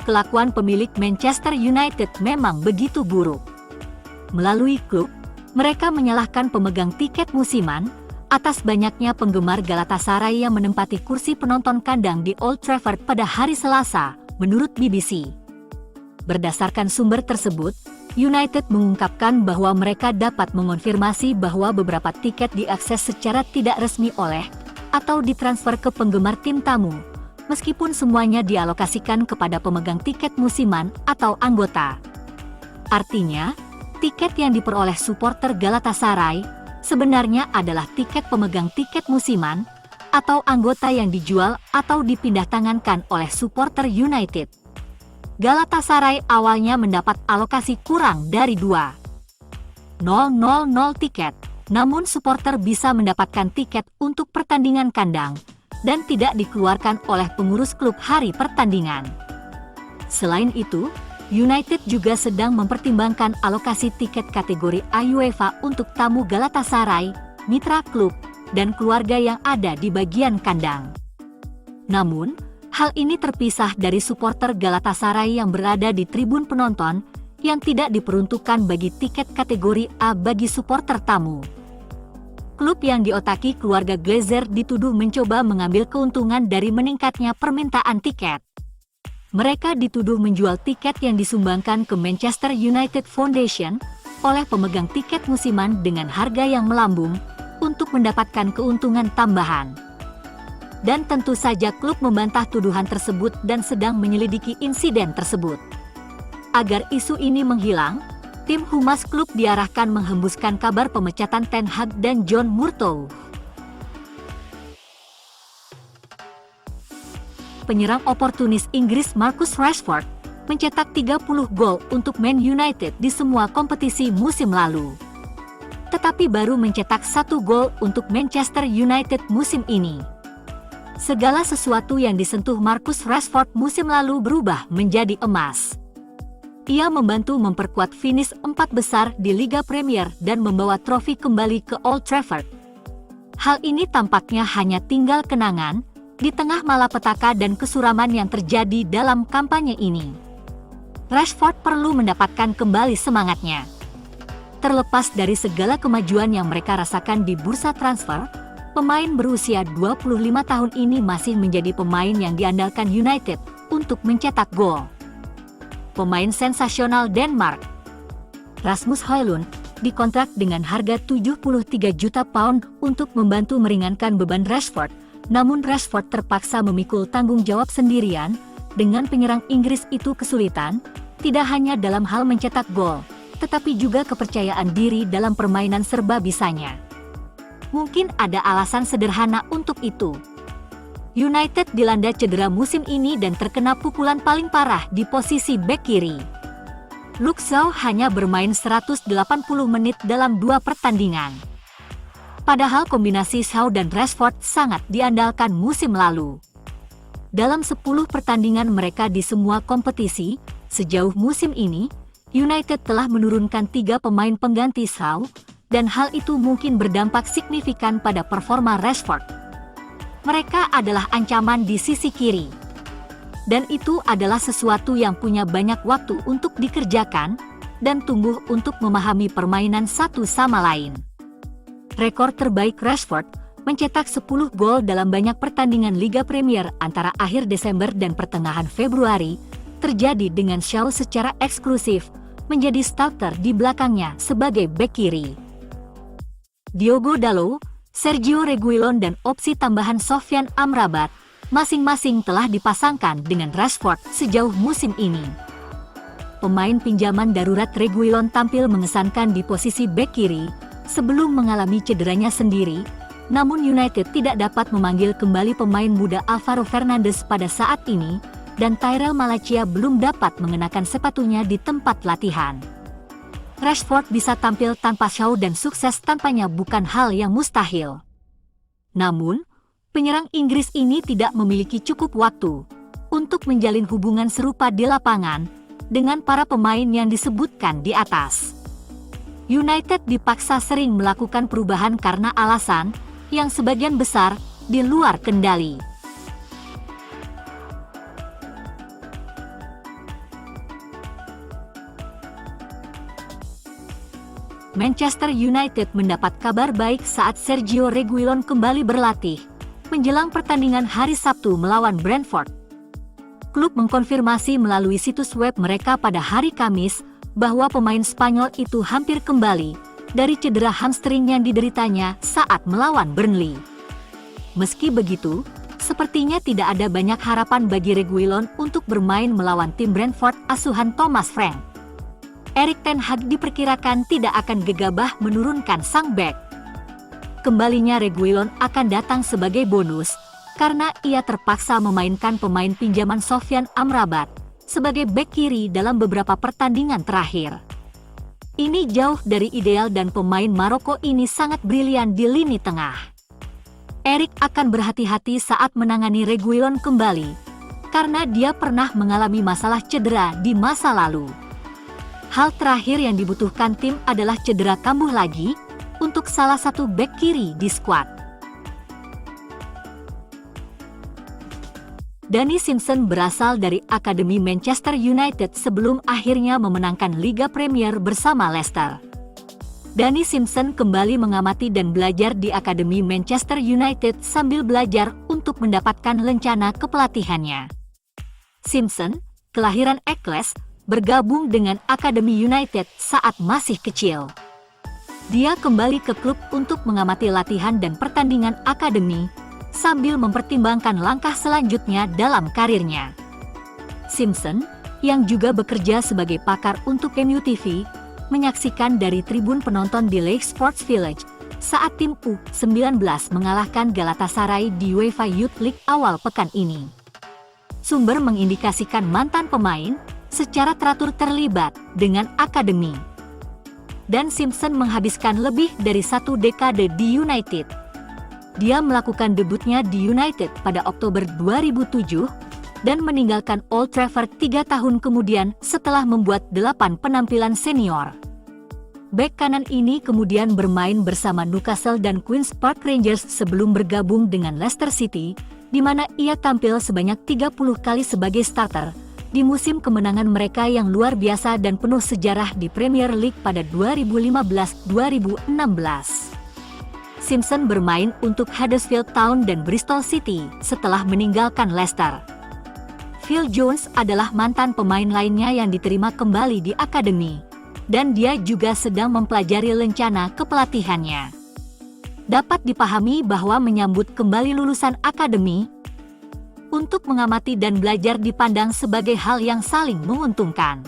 kelakuan pemilik Manchester United memang begitu buruk. Melalui klub, mereka menyalahkan pemegang tiket musiman atas banyaknya penggemar Galatasaray yang menempati kursi penonton kandang di Old Trafford pada hari Selasa, menurut BBC. Berdasarkan sumber tersebut, United mengungkapkan bahwa mereka dapat mengonfirmasi bahwa beberapa tiket diakses secara tidak resmi oleh atau ditransfer ke penggemar tim tamu, meskipun semuanya dialokasikan kepada pemegang tiket musiman atau anggota. Artinya, tiket yang diperoleh supporter Galatasaray sebenarnya adalah tiket pemegang tiket musiman atau anggota yang dijual atau dipindah tangankan oleh supporter United. Galatasaray awalnya mendapat alokasi kurang dari 2.000 tiket, namun supporter bisa mendapatkan tiket untuk pertandingan kandang dan tidak dikeluarkan oleh pengurus klub hari pertandingan. Selain itu, United juga sedang mempertimbangkan alokasi tiket kategori A UEFA untuk tamu Galatasaray, mitra klub, dan keluarga yang ada di bagian kandang. Namun, hal ini terpisah dari supporter Galatasaray yang berada di tribun penonton yang tidak diperuntukkan bagi tiket kategori A bagi supporter tamu. Klub yang diotaki keluarga Glazer dituduh mencoba mengambil keuntungan dari meningkatnya permintaan tiket. Mereka dituduh menjual tiket yang disumbangkan ke Manchester United Foundation oleh pemegang tiket musiman dengan harga yang melambung untuk mendapatkan keuntungan tambahan. Dan tentu saja klub membantah tuduhan tersebut dan sedang menyelidiki insiden tersebut. Agar isu ini menghilang, tim humas klub diarahkan menghembuskan kabar pemecatan Ten Hag dan John Murtough. Penyerang oportunis Inggris Marcus Rashford mencetak 30 gol untuk Man United di semua kompetisi musim lalu. Tetapi baru mencetak 1 gol untuk Manchester United musim ini. Segala sesuatu yang disentuh Marcus Rashford musim lalu berubah menjadi emas. Ia membantu memperkuat finish 4 besar di Liga Premier dan membawa trofi kembali ke Old Trafford. Hal ini tampaknya hanya tinggal kenangan di tengah malapetaka dan kesuraman yang terjadi dalam kampanye ini. Rashford perlu mendapatkan kembali semangatnya. Terlepas dari segala kemajuan yang mereka rasakan di bursa transfer, pemain berusia 25 tahun ini masih menjadi pemain yang diandalkan United untuk mencetak gol. Pemain sensasional Denmark, Rasmus Højlund, dikontrak dengan harga 73 juta pound untuk membantu meringankan beban Rashford. Namun Rashford terpaksa memikul tanggung jawab sendirian. Dengan penyerang Inggris itu kesulitan, tidak hanya dalam hal mencetak gol, tetapi juga kepercayaan diri dalam permainan serba bisanya. Mungkin ada alasan sederhana untuk itu. United dilanda cedera musim ini dan terkena pukulan paling parah di posisi bek kiri. Luke Shaw hanya bermain 180 menit dalam 2 pertandingan. Padahal kombinasi Shaw dan Rashford sangat diandalkan musim lalu. Dalam 10 pertandingan mereka di semua kompetisi, sejauh musim ini, United telah menurunkan 3 pemain pengganti Shaw, dan hal itu mungkin berdampak signifikan pada performa Rashford. Mereka adalah ancaman di sisi kiri. Dan itu adalah sesuatu yang punya banyak waktu untuk dikerjakan, dan tumbuh untuk memahami permainan satu sama lain. Rekor terbaik Rashford, mencetak 10 gol dalam banyak pertandingan Liga Premier antara akhir Desember dan pertengahan Februari, terjadi dengan Shaw secara eksklusif, menjadi starter di belakangnya sebagai bek kiri. Diogo Dalot, Sergio Reguilon dan opsi tambahan Sofyan Amrabat, masing-masing telah dipasangkan dengan Rashford sejauh musim ini. Pemain pinjaman darurat Reguilon tampil mengesankan di posisi bek kiri, sebelum mengalami cederanya sendiri, namun United tidak dapat memanggil kembali pemain muda Alvaro Fernandes pada saat ini, dan Tyrell Malacia belum dapat mengenakan sepatunya di tempat latihan. Rashford bisa tampil tanpa Shaw dan sukses tanpanya bukan hal yang mustahil. Namun, penyerang Inggris ini tidak memiliki cukup waktu untuk menjalin hubungan serupa di lapangan dengan para pemain yang disebutkan di atas. United dipaksa sering melakukan perubahan karena alasan yang sebagian besar di luar kendali. Manchester United mendapat kabar baik saat Sergio Reguilon kembali berlatih menjelang pertandingan hari Sabtu melawan Brentford. Klub mengkonfirmasi melalui situs web mereka pada hari Kamis bahwa pemain Spanyol itu hampir kembali dari cedera hamstring yang dideritanya saat melawan Burnley. Meski begitu, sepertinya tidak ada banyak harapan bagi Reguilon untuk bermain melawan tim Brentford asuhan Thomas Frank. Erik ten Hag diperkirakan tidak akan gegabah menurunkan sang bek. Kembalinya Reguilon akan datang sebagai bonus karena ia terpaksa memainkan pemain pinjaman Sofyan Amrabat sebagai bek kiri dalam beberapa pertandingan terakhir. Ini jauh dari ideal dan pemain Maroko ini sangat brilian di lini tengah. Erik akan berhati-hati saat menangani Reguilon kembali karena dia pernah mengalami masalah cedera di masa lalu. Hal terakhir yang dibutuhkan tim adalah cedera kambuh lagi untuk salah satu bek kiri di skuad. Danny Simpson berasal dari Akademi Manchester United sebelum akhirnya memenangkan Liga Premier bersama Leicester. Danny Simpson kembali mengamati dan belajar di Akademi Manchester United sambil belajar untuk mendapatkan lencana kepelatihannya. Simpson, kelahiran Eccles, bergabung dengan Akademi United saat masih kecil. Dia kembali ke klub untuk mengamati latihan dan pertandingan akademi, sambil mempertimbangkan langkah selanjutnya dalam karirnya. Simpson, yang juga bekerja sebagai pakar untuk MUTV, menyaksikan dari tribun penonton di Lake Sports Village saat tim U19 mengalahkan Galatasaray di UEFA Youth League awal pekan ini. Sumber mengindikasikan mantan pemain secara teratur terlibat dengan akademi. Dan Simpson menghabiskan lebih dari 1 dekade di United. Dia melakukan debutnya di United pada Oktober 2007 dan meninggalkan Old Trafford 3 tahun kemudian setelah membuat 8 penampilan senior. Bek kanan ini kemudian bermain bersama Newcastle dan Queen's Park Rangers sebelum bergabung dengan Leicester City, di mana ia tampil sebanyak 30 kali sebagai starter di musim kemenangan mereka yang luar biasa dan penuh sejarah di Premier League pada 2015-2016. Simpson bermain untuk Huddersfield Town dan Bristol City setelah meninggalkan Leicester. Phil Jones adalah mantan pemain lainnya yang diterima kembali di akademi, dan dia juga sedang mempelajari lencana kepelatihannya. Dapat dipahami bahwa menyambut kembali lulusan akademi untuk mengamati dan belajar dipandang sebagai hal yang saling menguntungkan.